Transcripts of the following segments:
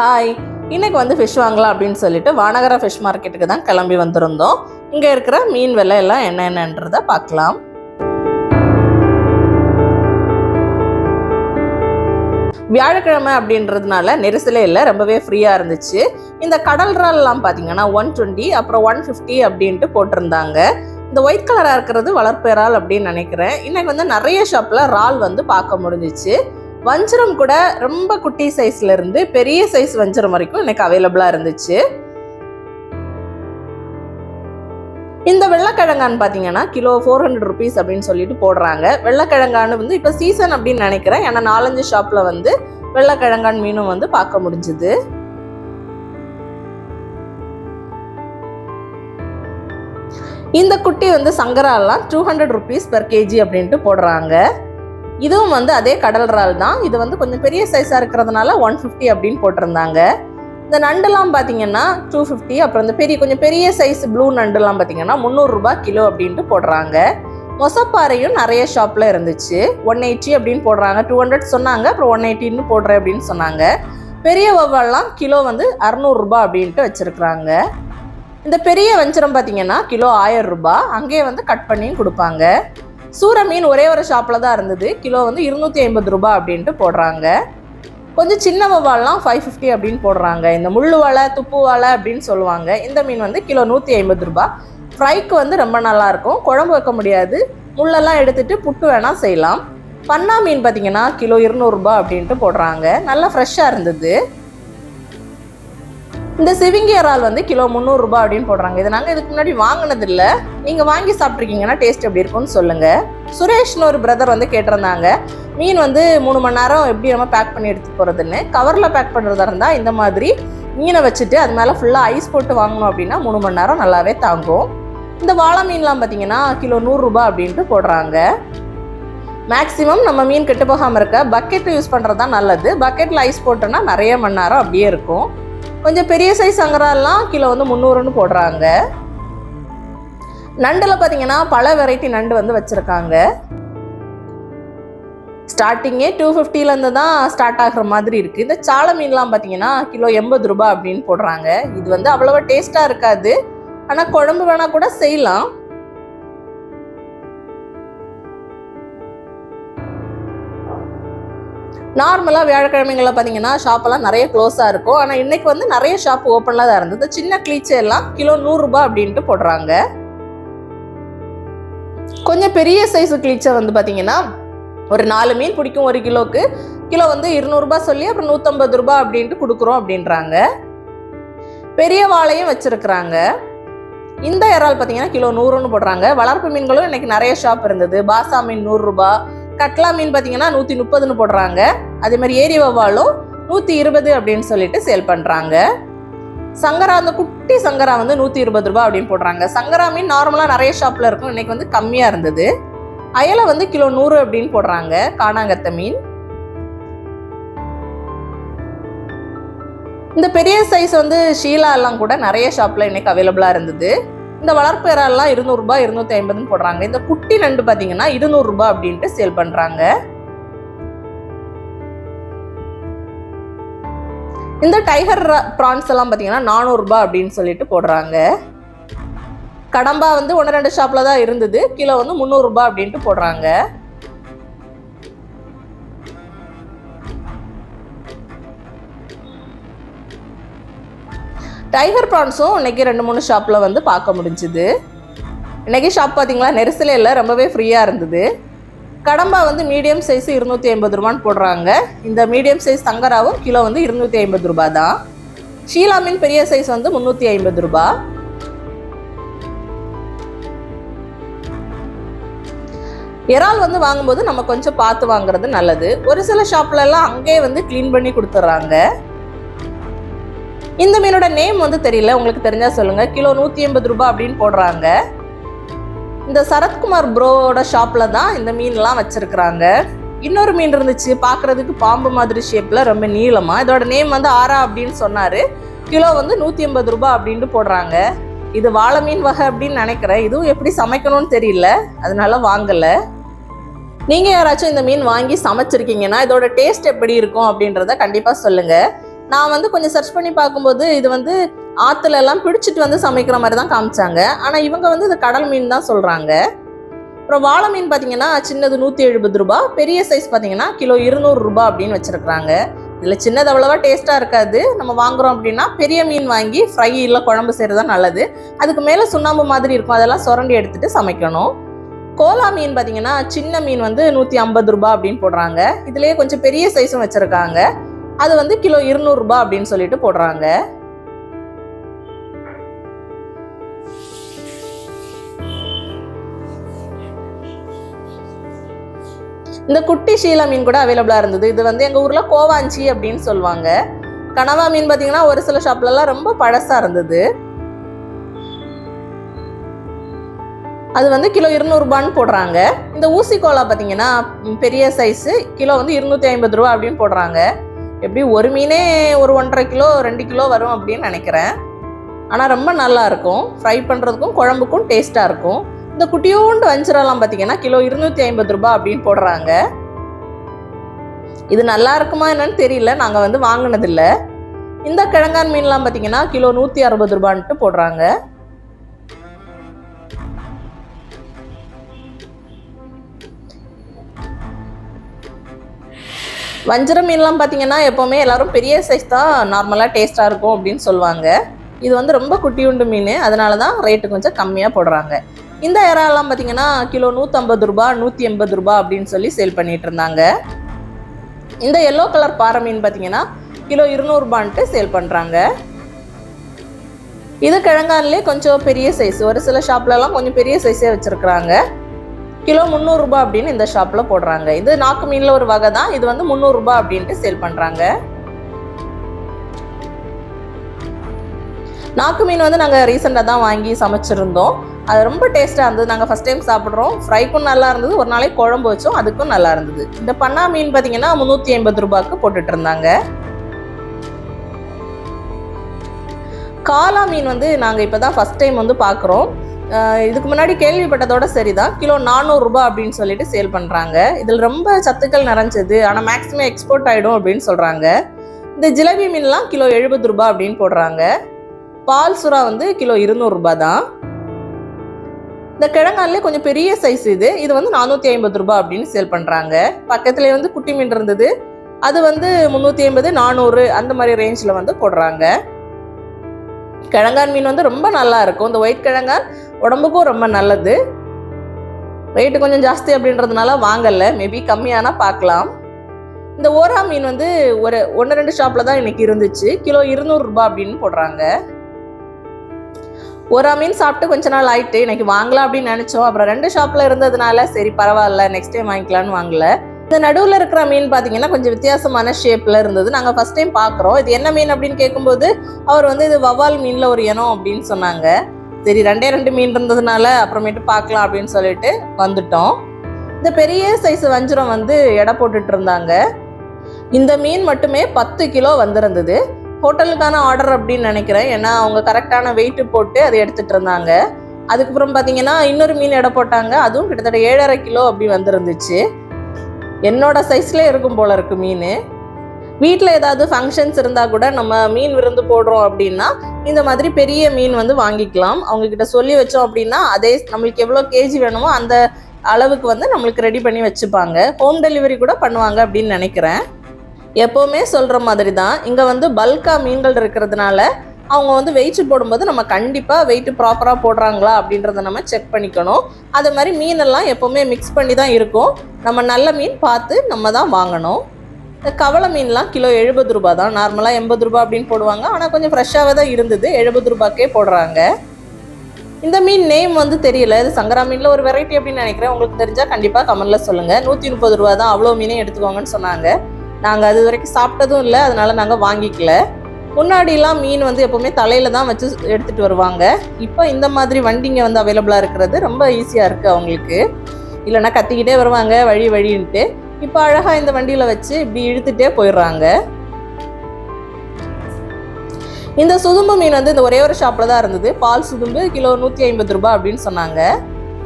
Hi, இன்னைக்கு வந்து fish வாங்கலாம் அப்படின்னு சொல்லிட்டு வானகரா ஃபிஷ் மார்க்கெட்டுக்கு தான் கிளம்பி வந்திருந்தோம். இங்கே இருக்கிற மீன் விலை எல்லாம் என்னென்னன்றதை பார்க்கலாம். வியாழக்கிழமை அப்படின்றதுனால நெரிசலே இல்லை, ரொம்பவே ஃப்ரீயாக இருந்துச்சு. இந்த கடல் இறால்லாம் பார்த்தீங்கன்னா 120 அப்புறம் 150 அப்படின்ட்டு போட்டிருந்தாங்க. இந்த ஒயிட் கலராக இருக்கிறது வளர்ப்பு இறால் அப்படின்னு நினைக்கிறேன். இன்னைக்கு வந்து நிறைய ஷாப்பில் இறால் வந்து பார்க்க முடிஞ்சிச்சு. வஞ்சரம் கூட ரொம்ப குட்டி சைஸ்ல இருந்து பெரிய சைஸ் வஞ்சரம் வரைக்கும் எனக்கு அவைலபிளா இருந்துச்சு. இந்த வெள்ளைக்கிழங்கான்னு பார்த்தீங்கன்னா கிலோ 400 rupees அப்படின்னு சொல்லிட்டு போடுறாங்க. வெள்ளைக்கிழங்கான்னு வந்து இப்போ சீசன் அப்படின்னு நினைக்கிறேன். ஏன்னா 4-5 ஷாப்ல வந்து வெள்ளைக்கிழங்கான் மீனும் வந்து பார்க்க முடிஞ்சுது. இந்த குட்டி வந்து சங்கராலாம் 200 rupees per kg அப்படின்ட்டு போடுறாங்க. இதுவும் வந்து அதே கடல் இறால் தான். இது வந்து கொஞ்சம் பெரிய சைஸாக இருக்கிறதுனால 150 அப்படின்னு போட்டிருந்தாங்க. இந்த நண்டுலாம் பார்த்தீங்கன்னா 250, அப்புறம் இந்த கொஞ்சம் பெரிய சைஸ் ப்ளூ நண்டுலாம் பார்த்தீங்கன்னா 300 ரூபாய் கிலோ அப்படின்ட்டு போடுறாங்க. மொசப்பாறையும் நிறைய ஷாப்பில் இருந்துச்சு. 180 அப்படின்னு போடுறாங்க, 200 சொன்னாங்க, அப்புறம் 180 போடுறேன் அப்படின்னு சொன்னாங்க. பெரிய வவ்வால்லாம் கிலோ வந்து 600 ரூபாய் அப்படின்ட்டு வச்சுருக்குறாங்க. இந்த பெரிய வஞ்சரம் பார்த்தீங்கன்னா கிலோ 1000 ரூபாய், அங்கேயே வந்து கட் பண்ணியும் கொடுப்பாங்க. சூர மீன் ஒரே ஒரு ஷாப்பில் தான் இருந்தது. கிலோ வந்து 250 ரூபாய் அப்படின்ட்டு போடுறாங்க. கொஞ்சம் சின்ன வவ்வால்லாம் 550 அப்படின்னு போடுறாங்க. இந்த முள்ளு வாழை, துப்பு வாழை அப்படின்னு சொல்லுவாங்க. இந்த மீன் வந்து கிலோ 150 ரூபாய். ஃப்ரைக்கு வந்து ரொம்ப நல்லாயிருக்கும். குழம்பு வைக்க முடியாது, முள்ளெல்லாம் எடுத்துட்டு புட்டு வேணால் செய்யலாம். பன்னா மீன் பார்த்தீங்கன்னா கிலோ 200 ரூபாய் அப்படின்ட்டு போடுறாங்க. நல்லா ஃப்ரெஷ்ஷாக இருந்தது. இந்த சிவிங்கி இறால் வந்து கிலோ 300 ரூபாய் அப்படின்னு போடுறாங்க. இதை நாங்கள் இதுக்கு முன்னாடி வாங்கினதில்லை. நீங்கள் வாங்கி சாப்பிட்ருக்கீங்கன்னா டேஸ்ட் எப்படி இருக்குன்னு சொல்லுங்கள். சுரேஷ்னு ஒரு பிரதர் வந்து கேட்டிருந்தாங்க, மீன் வந்து 3 மணி நேரம் எப்படி நம்ம பேக் பண்ணி எடுத்து போகிறதுன்னு. கவரில் பேக் பண்ணுறதா இருந்தால் இந்த மாதிரி மீனை வச்சுட்டு அது மேலே ஃபுல்லாக ஐஸ் போட்டு வாங்கணும் அப்படின்னா 3 மணி நேரம் நல்லாவே தாங்கும். இந்த வாழை மீன்லாம் பார்த்தீங்கன்னா கிலோ 100 ரூபாய் அப்படின்ட்டு போடுறாங்க. மேக்ஸிமம் நம்ம மீன் கெட்டு போகாமல் இருக்க பக்கெட்டு யூஸ் பண்ணுறது தான் நல்லது. பக்கெட்டில் ஐஸ் போட்டோன்னா நிறைய மணி நேரம் அப்படியே இருக்கும். கொஞ்சம் பெரிய சைஸ் சங்கராலாம் கிலோ வந்து 300ன்னு போடுறாங்க. நண்டில் பார்த்தீங்கன்னா பல வெரைட்டி நண்டு வந்து வச்சுருக்காங்க. ஸ்டார்டிங்கே 250லேருந்து தான் ஸ்டார்ட் ஆகிற மாதிரி இருக்குது. இந்த சாலை மீன்லாம் பார்த்தீங்கன்னா கிலோ 80 ரூபாய் அப்படின்னு போடுறாங்க. இது வந்து அவ்வளோவா டேஸ்ட்டாக இருக்காது, ஆனால் குழம்பு வேணால் கூட செய்யலாம். நார்மலாக வியாழக்கிழமைகளில் பார்த்தீங்கன்னா ஷாப்பெல்லாம் நிறைய க்ளோஸாக இருக்கும். ஆனால் இன்றைக்கி வந்து நிறைய ஷாப் ஓப்பனில் தான் இருந்தது. சின்ன கிளீச்சை எல்லாம் கிலோ 100 ரூபாய் அப்படின்ட்டு போடுறாங்க. கொஞ்சம் பெரிய சைஸு கிளீச்சை வந்து பார்த்தீங்கன்னா ஒரு 4 மீன் பிடிக்கும் 1 கிலோக்கு. கிலோ வந்து 200 ரூபாய் சொல்லி அப்புறம் 150 ரூபாய் அப்படின்ட்டு கொடுக்குறோம் அப்படின்றாங்க. பெரிய வாழையும் வச்சுருக்குறாங்க. இந்த இறால் பார்த்தீங்கன்னா கிலோ 100ன்னு போடுறாங்க. வளர்ப்பு மீன்களும் இன்றைக்கி நிறைய ஷாப் இருந்தது. பாசா மீன் 100 ரூபாய், கட்லா மீன் பார்த்தீங்கன்னா 130ன்னு போடுறாங்க. அதே மாதிரி ஏரி வவ்வாலும் 120 அப்படின்னு சொல்லிட்டு சேல் பண்ணுறாங்க. சங்கரா, அந்த குட்டி சங்கரா வந்து 120 ரூபாய் அப்படின்னு போடுறாங்க. சங்கரா மீன் நார்மலாக நிறைய ஷாப்பில் இருக்கும், இன்னைக்கு வந்து கம்மியாக இருந்தது. அயலை வந்து கிலோ 100 அப்படின்னு போடுறாங்க. காணாங்கத்த மீன். இந்த பெரிய சைஸ் வந்து ஷீலா எல்லாம் கூட நிறைய ஷாப்பில் இன்னைக்கு அவைலபிளாக இருந்தது. இந்த வளர்ப்பு இறால்லாம் 200 ரூபாய் 250ன்னு போடுறாங்க. இந்த குட்டி நண்டு பார்த்தீங்கன்னா 200 ரூபாய் அப்படின்ட்டு சேல் பண்ணுறாங்க. இந்த டைகர் ப்ரான்ஸ் எல்லாம் பார்த்தீங்கன்னா 400 ரூபாய் அப்படின்னு சொல்லிட்டு போடுறாங்க. கடம்பா வந்து 1-2 ஷாப்பில் தான் இருந்தது. கிலோ வந்து 300 ரூபாய் அப்படின்ட்டு போடுறாங்க. டைகர் ப்ரான்ஸும் இன்னைக்கு 2-3 ஷாப்பில் வந்து பார்க்க முடிஞ்சுது. இன்றைக்கி ஷாப் பார்த்தீங்களா நெரிசலே இல்லை, ரொம்பவே ஃப்ரீயாக இருந்தது. கடம்பா வந்து மீடியம் சைஸ் 250 ரூபான்னு போடுறாங்க. இந்த மீடியம் சைஸ் சங்கராவும் கிலோ வந்து 250 ரூபாய் தான். ஷீலா மீன் பெரிய சைஸ் வந்து 350 ரூபாய். இறால் வந்து வாங்கும்போது நம்ம கொஞ்சம் பார்த்து வாங்குறது நல்லது. ஒரு சில ஷாப்லலாம் அங்கேயே வந்து க்ளீன் பண்ணி கொடுத்துட்றாங்க. இந்த மீனோட நேம் வந்து தெரியல, உங்களுக்கு தெரிஞ்சா சொல்லுங்க. கிலோ 180 ரூபாய் அப்படின்னு போடுறாங்க. இந்த சரத்குமார் ப்ரோவோட ஷாப்ல தான் இந்த மீன்லாம் வச்சிருக்கிறாங்க. இன்னொரு மீன் இருந்துச்சு, பார்க்கறதுக்கு பாம்பு மாதிரி ஷேப்ல, ரொம்ப நீளமா. இதோட நேம் வந்து ஆரா அப்படின்னு சொன்னாரு. கிலோ வந்து 180 ரூபாய் அப்படின்ட்டு போடுறாங்க. இது வாழை மீன் வகை அப்படின்னு நினைக்கிறேன். இதுவும் எப்படி சமைக்கணும்னு தெரியல, அதனால வாங்கல. நீங்கள் யாராச்சும் இந்த மீன் வாங்கி சமைச்சிருக்கீங்கன்னா இதோட டேஸ்ட் எப்படி இருக்கும் அப்படின்றத கண்டிப்பாக சொல்லுங்கள். நான் வந்து கொஞ்சம் சர்ச் பண்ணி பார்க்கும்போது இது வந்து ஆற்றுல எல்லாம் பிடிச்சிட்டு வந்து சமைக்கிற மாதிரி தான் காமிச்சாங்க. ஆனால் இவங்க வந்து இது கடல் மீன் தான் சொல்கிறாங்க. அப்புறம் வாழை மீன் பார்த்தீங்கன்னா சின்னது 170 ரூபா, பெரிய சைஸ் பார்த்தீங்கன்னா கிலோ 200 ரூபா அப்படின்னு வச்சுருக்குறாங்க. இதில் சின்னது அவ்வளோவா டேஸ்ட்டாக இருக்காது. நம்ம வாங்குகிறோம் அப்படின்னா பெரிய மீன் வாங்கி ஃப்ரை இல்லை குழம்பு செய்கிறது தான் நல்லது. அதுக்கு மேலே சுண்ணாம்பு மாதிரி இருக்கும், அதெல்லாம் சுரண்டி எடுத்துகிட்டு சமைக்கணும். கோலா மீன் பார்த்தீங்கன்னா சின்ன மீன் வந்து 150 ரூபா அப்படின்னு போடுறாங்க. இதுலேயே கொஞ்சம் பெரிய சைஸும் வச்சுருக்காங்க. அது வந்து கிலோ 200 ரூபா அப்படின்னு சொல்லிட்டு போடுறாங்க. இந்த குட்டி ஷீலா மீன் கூட அவைலபிளா இருந்தது. இது வந்து எங்க ஊர்ல கோவாஞ்சி அப்படின்னு சொல்லுவாங்க. கனவா மீன் பாத்தீங்கன்னா ஒரு சில ஷாப்ல ரொம்ப பழசா இருந்தது. அது வந்து கிலோ 200 ரூபான்னு போடுறாங்க. இந்த ஊசி கோலா பாத்தீங்கன்னா பெரிய சைஸ் கிலோ வந்து 250 ரூபா அப்படின்னு போடுறாங்க. எப்படி ஒரு மீனே ஒரு 1.5 கிலோ 2 கிலோ வரும் அப்படின்னு நினைக்கிறேன். ஆனா ரொம்ப நல்லா இருக்கும், ஃப்ரை பண்றதுக்கும் குழம்புக்கும் டேஸ்டா இருக்கும். இந்த குட்டியோண்டு வஞ்சிரம்லாம் பார்த்தீங்கன்னா கிலோ 250 ரூபாய் அப்படின்னு போடுறாங்க. இது நல்லா இருக்குமா என்னன்னு தெரியல, நாங்கள் வந்து வாங்கினதில்லை. இந்த கிழங்கான் மீன்லாம் பார்த்தீங்கன்னா கிலோ 160 ரூபான்ட்டு போடுறாங்க. வஞ்சிர மீன்லாம் பார்த்தீங்கன்னா எப்போவுமே எல்லாரும் பெரிய சைஸ் தான் நார்மலாக டேஸ்ட்டாக இருக்கும் அப்படின்னு சொல்லுவாங்க. இது வந்து ரொம்ப குட்டியுண்டு மீன், அதனால தான் ரேட்டு கொஞ்சம் கம்மியாக போடுறாங்க. இந்த இறாலாம் பார்த்தீங்கன்னா கிலோ 150 ரூபா 180 ரூபா அப்படின்னு சொல்லி சேல் பண்ணிட்டு இருந்தாங்க. இந்த எல்லோ கலர் பாறை மீன் பார்த்தீங்கன்னா கிலோ 200 ரூபான்ட்டு சேல் பண்ணுறாங்க. இது கிழங்கான்லேயே கொஞ்சம் பெரிய சைஸ், ஒரு சில ஷாப்லலாம் கொஞ்சம் பெரிய சைஸே வச்சுருக்குறாங்க. கிலோ 300 ரூபா அப்படின்னு இந்த ஷாப்பில் போடுறாங்க. இது நாக்கு மீனில் ஒரு வகை தான், இது வந்து 300 ரூபா அப்படின்ட்டு சேல் பண்ணுறாங்க. நாக்கு மீன் வந்து நாங்கள் ரீசெண்டாக தான் வாங்கி சமைச்சிருந்தோம். அது ரொம்ப டேஸ்ட்டாக இருந்தது. நாங்கள் ஃபஸ்ட் டைம் சாப்பிட்றோம். ஃப்ரைக்கும் நல்லா இருந்தது, ஒரு நாளைக்கு குழம்பு வச்சோம், அதுக்கும் நல்லா இருந்தது. இந்த பண்ணா மீன் பார்த்தீங்கன்னா 350 ரூபாய்க்கு போட்டுட்டு இருந்தாங்க. காலா மீன் வந்து நாங்கள் இப்போ தான் ஃபஸ்ட் டைம் வந்து பார்க்குறோம். இதுக்கு முன்னாடி கேள்விப்பட்டதோட சரிதான், கிலோ 400 ரூபா அப்படின்னு சொல்லிட்டு சேல் பண்ணுறாங்க. இதில் ரொம்ப சத்துக்கள் நிறைஞ்சது, ஆனால் மேக்ஸிமம் எக்ஸ்போர்ட் ஆகிடும் அப்படின்னு சொல்கிறாங்க. இந்த ஜிலேபி மீன்லாம் கிலோ 70 ரூபா அப்படின்னு போடுறாங்க. பால் சுறா வந்து கிலோ 200 ரூபா தான். இந்த கிழங்கான்லேயே கொஞ்சம் பெரிய சைஸ் இது வந்து 450 ரூபா அப்படின்னு சேல் பண்ணுறாங்க. பக்கத்துலேயே வந்து குட்டி மீன் இருந்தது, அது வந்து 350 400 அந்த மாதிரி ரேஞ்சில் வந்து போடுறாங்க. கிழங்கான் மீன் வந்து ரொம்ப நல்லா இருக்கும். இந்த ஒயிட் கிழங்கான் உடம்புக்கும் ரொம்ப நல்லது. ரேட்டு கொஞ்சம் ஜாஸ்தி அப்படின்றதுனால வாங்கலை, மேபி கம்மியானா பார்க்கலாம். இந்த ஓரா மீன் வந்து ஒரு 1-2 ஷாப்பில் தான் இன்னைக்கு இருந்துச்சு. கிலோ 200 ரூபா அப்படின்னு போடுறாங்க. ஓரா மீன் சாப்பிட்டு கொஞ்ச நாள் ஆயிட்டு இன்னைக்கு வாங்கலாம் அப்படின்னு நினைச்சோம். அப்புறம் 2 ஷாப்ல இருந்ததுனால சரி பரவாயில்ல நெக்ஸ்ட் டைம் வாங்கிக்கலான்னு வாங்கல. இந்த நடுவில் இருக்கிற மீன் பார்த்தீங்கன்னா கொஞ்சம் வித்தியாசமான ஷேப்ல இருந்தது. நாங்கள் ஃபர்ஸ்ட் டைம் பார்க்குறோம். இது என்ன மீன் அப்படின்னு கேட்கும்போது அவர் வந்து இது வவ்வால் மீன்ல ஒரு இனம் அப்படின்னு சொன்னாங்க. சரி 2 மீன் இருந்ததுனால அப்புறமேட்டு பார்க்கலாம் அப்படின்னு சொல்லிட்டு வந்துட்டோம். இந்த பெரிய சைஸ் வஞ்சிரம் வந்து எடை போட்டுட்டு இருந்தாங்க. இந்த மீன் மட்டுமே 10 கிலோ வந்திருந்தது. ஹோட்டலுக்கான ஆர்டர் அப்படின்னு நினைக்கிறேன், ஏன்னா அவங்க கரெக்டான வெயிட்டு போட்டு அதை எடுத்துட்டு இருந்தாங்க. அதுக்கப்புறம் பார்த்தீங்கன்னா இன்னொரு மீன் எடை போட்டாங்க, அதுவும் கிட்டத்தட்ட 7.5 கிலோ அப்படி வந்துருந்துச்சு. என்னோட சைஸ்ல இருக்கும் போல இருக்கு மீன். வீட்டில் ஏதாவது ஃபங்க்ஷன்ஸ் இருந்தால் கூட நம்ம மீன் விருந்து போடுறோம் அப்படின்னா இந்த மாதிரி பெரிய மீன் வந்து வாங்கிக்கலாம். அவங்கக்கிட்ட சொல்லி வச்சோம் அப்படின்னா அதே நம்மளுக்கு எவ்வளோ கேஜி வேணுமோ அந்த அளவுக்கு வந்து நம்மளுக்கு ரெடி பண்ணி வச்சுப்பாங்க. ஹோம் டெலிவரி கூட பண்ணுவாங்க அப்படின்னு நினைக்கிறேன். எப்போவுமே சொல்கிற மாதிரி தான், இங்கே வந்து பல்காக மீன்கள் இருக்கிறதுனால அவங்க வந்து வெயிட் போடும்போது நம்ம கண்டிப்பாக வெயிட் ப்ராப்பராக போடுறாங்களா அப்படின்றத நம்ம செக் பண்ணிக்கணும். அது மாதிரி மீனெல்லாம் எப்போவுமே மிக்ஸ் பண்ணி தான் இருக்கும். நம்ம நல்ல மீன் பார்த்து நம்ம தான் வாங்கணும். இந்த கவளை மீன்லாம் கிலோ 70 ரூபா தான். நார்மலாக 80 ரூபா அப்படின்னு போடுவாங்க, ஆனால் கொஞ்சம் ஃப்ரெஷ்ஷாகவே தான் இருந்தது. 70 ரூபாய்க்கே போடுறாங்க. இந்த மீன் நேம் வந்து தெரியல, இது சங்கரா மீனில் ஒரு வெரைட்டி அப்படின்னு நினைக்கிறேன். உங்களுக்கு தெரிஞ்சால் கண்டிப்பாக கமெண்ட்டில் சொல்லுங்கள். 130 ரூபா தான், அவ்வளோ மீனையும் எடுத்துக்கோங்கன்னு சொன்னாங்க. நாங்கள் அது வரைக்கும் சாப்பிட்டதும் இல்லை, அதனால நாங்கள் வாங்கிக்கல. முன்னாடிலாம் மீன் வந்து எப்போவுமே தலையில் தான் வச்சு எடுத்துகிட்டு வருவாங்க. இப்போ இந்த மாதிரி வண்டிங்க வந்து அவைலபிளாக இருக்கிறது ரொம்ப ஈஸியாக இருக்குது அவங்களுக்கு. இல்லைன்னா கத்திக்கிட்டே வருவாங்க வழின்ட்டு. இப்போ அழகாக இந்த வண்டியில் வச்சு இப்படி இழுத்துட்டே போயிடுறாங்க. இந்த சுதும்பு மீன் வந்து இந்த ஒரே ஒரு ஷாப்பில் தான் இருந்தது. பால் சுதும்பு கிலோ 150 ரூபா அப்படின்னு சொன்னாங்க.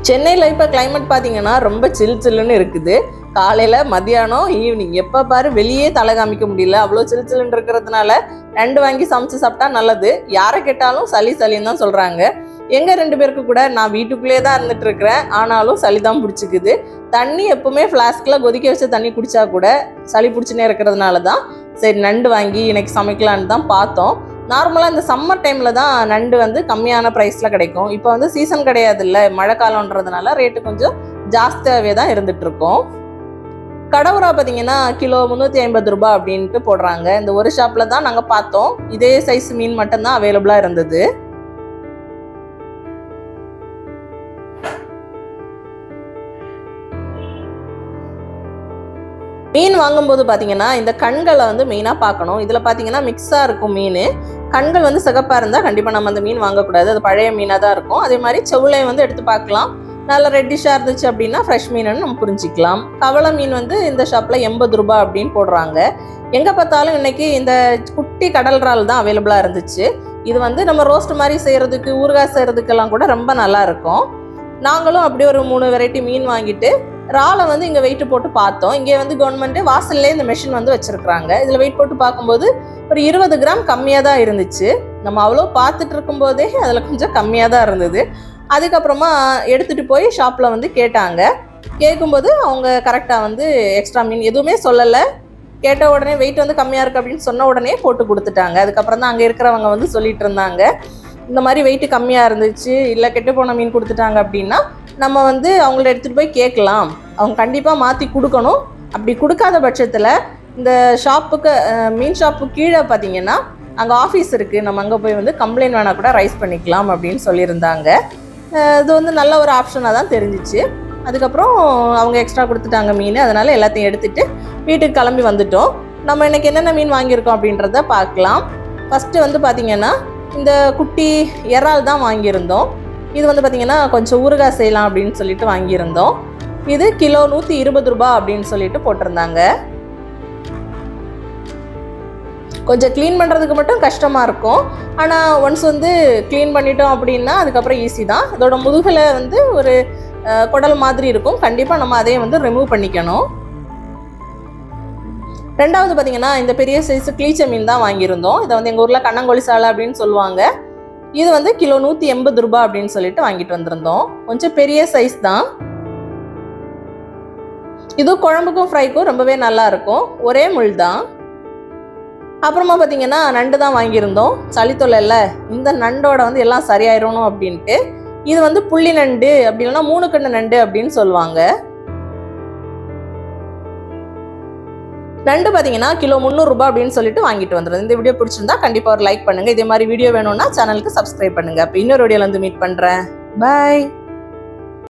சென்னையில் இப்போ கிளைமேட் பார்த்தீங்கன்னா ரொம்ப சில்லுன்னு இருக்குது. காலையில் மத்தியானம் ஈவினிங் எப்போ பாரு வெளியே தலை காமிக்க முடியல. அவ்வளோ சில்லுன்னு இருக்கிறதுனால நண்டு வாங்கி சமைச்சு சாப்பிட்டா நல்லது. யாரை கேட்டாலும் சளின்னு தான் சொல்கிறாங்க. எங்கள் 2 பேருக்கு கூட நான் வீட்டுக்குள்ளேயே தான் இருந்துட்டு இருக்கிறேன், ஆனாலும் சளி தான் பிடிச்சிக்குது. தண்ணி எப்பவுமே ஃப்ளாஸ்கில் கொதிக்க வச்ச தண்ணி குடிச்சா கூட சளி பிடிச்சினே இருக்கிறதுனால தான் சரி நண்டு வாங்கி இன்னைக்கு சமைக்கலான்னு தான் பார்த்தோம். நார்மலாக இந்த சம்மர் டைமில் தான் நண்டு வந்து கம்மியான ப்ரைஸில் கிடைக்கும். இப்போ வந்து சீசன் கிடையாது இல்லை, மழை காலம்ன்றதுனால ரேட்டு கொஞ்சம் ஜாஸ்தியாகவே தான் இருந்துட்டு இருக்கோம். கடவுரா பார்த்தீங்கன்னா கிலோ 350 ரூபாய் அப்படின்ட்டு போடுறாங்க. இந்த ஒரு ஷாப்பில் தான் நாங்கள் பார்த்தோம். இதே சைஸ் மீன் மட்டும்தான் அவைலபிளாக இருந்தது. மீன் வாங்கும்போது பார்த்தீங்கன்னா இந்த கண்களை வந்து மெயினாக பார்க்கணும். இதில் பார்த்தீங்கன்னா மிக்ஸாக இருக்கும் மீன். கண்கள் வந்து சிகப்பாக இருந்தால் கண்டிப்பாக நம்ம அந்த மீன் வாங்கக்கூடாது, அது பழைய மீனாக தான் இருக்கும். அதே மாதிரி செவுளையை வந்து எடுத்து பார்க்கலாம். நல்லா ரெட்டிஷாக இருந்துச்சு அப்படின்னா ஃப்ரெஷ் மீனுன்னு நம்ம புரிஞ்சிக்கலாம். கவளை மீன் வந்து இந்த ஷாப்பில் 80 ரூபாய் அப்படின்னு போடுறாங்க. எங்கே பார்த்தாலும் இன்னைக்கு இந்த குட்டி கடல் இறால் தான் அவைலபிளாக இருந்துச்சு. இது வந்து நம்ம ரோஸ்ட் மாதிரி செய்கிறதுக்கு, ஊறுகாய் செய்கிறதுக்கெல்லாம் கூட ரொம்ப நல்லா இருக்கும். நாங்களும் அப்படியே ஒரு 3 வெரைட்டி மீன் வாங்கிட்டு இறாலை வந்து இங்கே வெயிட் போட்டு பார்த்தோம். இங்கே வந்து கவர்மெண்ட்டு வாசல்லே இந்த மெஷின் வந்து வச்சுருக்குறாங்க. இதில் வெயிட் போட்டு பார்க்கும்போது ஒரு 20 கிராம் கம்மியாக தான் இருந்துச்சு. நம்ம அவ்வளோ பார்த்துட்டு இருக்கும்போதே அதில் கொஞ்சம் கம்மியாக தான் இருந்தது. அதுக்கப்புறமா எடுத்துகிட்டு போய் ஷாப்பில் வந்து கேட்டாங்க. கேட்கும்போது அவங்க கரெக்டாக வந்து எக்ஸ்ட்ரா மீன் எதுவுமே சொல்லலை. கேட்ட உடனே வெயிட் வந்து கம்மியாக இருக்குது அப்படின்னு சொன்ன உடனே போட்டு கொடுத்துட்டாங்க. அதுக்கப்புறம் தான் அங்கே இருக்கிறவங்க வந்து சொல்லிட்டு இருந்தாங்க, இந்த மாதிரி வெயிட் கம்மியாக இருந்துச்சு, இல்லை கெட்டு போன மீன் கொடுத்துட்டாங்க அப்படின்னா நம்ம வந்து அவங்கள எடுத்துகிட்டு போய் கேட்கலாம், அவங்க கண்டிப்பாக மாற்றி கொடுக்கணும். அப்படி கொடுக்காத பட்சத்தில் இந்த ஷாப்புக்கு மீன் ஷாப்பு கீழே பார்த்தீங்கன்னா அங்கே ஆஃபீஸ் இருக்குது, நம்ம அங்கே போய் வந்து கம்ப்ளைண்ட் வேணால் கூட ரைஸ் பண்ணிக்கலாம் அப்படின்னு சொல்லியிருந்தாங்க. இது வந்து நல்ல ஒரு ஆப்ஷனாக தான் தெரிஞ்சிச்சு. அதுக்கப்புறம் அவங்க எக்ஸ்ட்ரா கொடுத்துட்டாங்க மீன். அதனால் எல்லாத்தையும் எடுத்துகிட்டு வீட்டுக்கு கிளம்பி வந்துட்டோம். நம்ம இன்றைக்கி என்னென்ன மீன் வாங்கியிருக்கோம் அப்படின்றத பார்க்கலாம். ஃபஸ்ட்டு வந்து பார்த்திங்கன்னா இந்த குட்டி இறால் தான் வாங்கியிருந்தோம். இது வந்து பார்த்திங்கன்னா கொஞ்சம் ஊறுகாய் செய்யலாம் அப்படின்னு சொல்லிட்டு வாங்கியிருந்தோம். இது கிலோ 120 ரூபாய் அப்படின்னு சொல்லிட்டு போட்டிருந்தாங்க. கொஞ்சம் க்ளீன் பண்ணுறதுக்கு மட்டும் கஷ்டமாக இருக்கும். ஆனால் ஒன்ஸ் வந்து க்ளீன் பண்ணிட்டோம் அப்படின்னா அதுக்கப்புறம் ஈஸி தான். அதோட முதுகில் வந்து ஒரு குடல் மாதிரி இருக்கும், கண்டிப்பாக நம்ம அதையும் வந்து ரிமூவ் பண்ணிக்கணும். ரெண்டாவது பார்த்தீங்கன்னா இந்த பெரிய சைஸு கிளீச்ச மீன் தான் வாங்கியிருந்தோம். இதை வந்து எங்கள் ஊரில் கண்ணங்கொழி சாலை அப்படின்னு சொல்லுவாங்க. இது வந்து கிலோ 180 ரூபாய் அப்படின்னு சொல்லிட்டு வாங்கிட்டு வந்திருந்தோம். கொஞ்சம் பெரிய சைஸ் தான். இது குழம்புக்கும் ஃப்ரைக்கும் ரொம்பவே நல்லா இருக்கும். ஒரே முள் தான். அப்புறமா பார்த்தீங்கன்னா நண்டு தான் வாங்கியிருந்தோம். சளித்தொல்லை இல்லை, இந்த நண்டோட வந்து எல்லாம் சரியாயிடணும் அப்படின்ட்டு. இது வந்து புள்ளி நண்டு அப்படி இல்லைன்னா 3 கண்ணு நண்டு அப்படின்னு சொல்லுவாங்க. நண்டு பார்த்தீங்கன்னா கிலோ 300 ரூபாய் அப்படின்னு சொல்லிட்டு வாங்கிட்டு வந்துடுது. இந்த வீடியோ பிடிச்சிருந்தா கண்டிப்பாக ஒரு லைக் பண்ணுங்க. இதே மாதிரி வீடியோ வேணும்னா சேனலுக்கு சப்ஸ்கிரைப் பண்ணுங்க. அப்போ இன்னொரு வீடியோல வந்து மீட் பண்றேன். பாய்.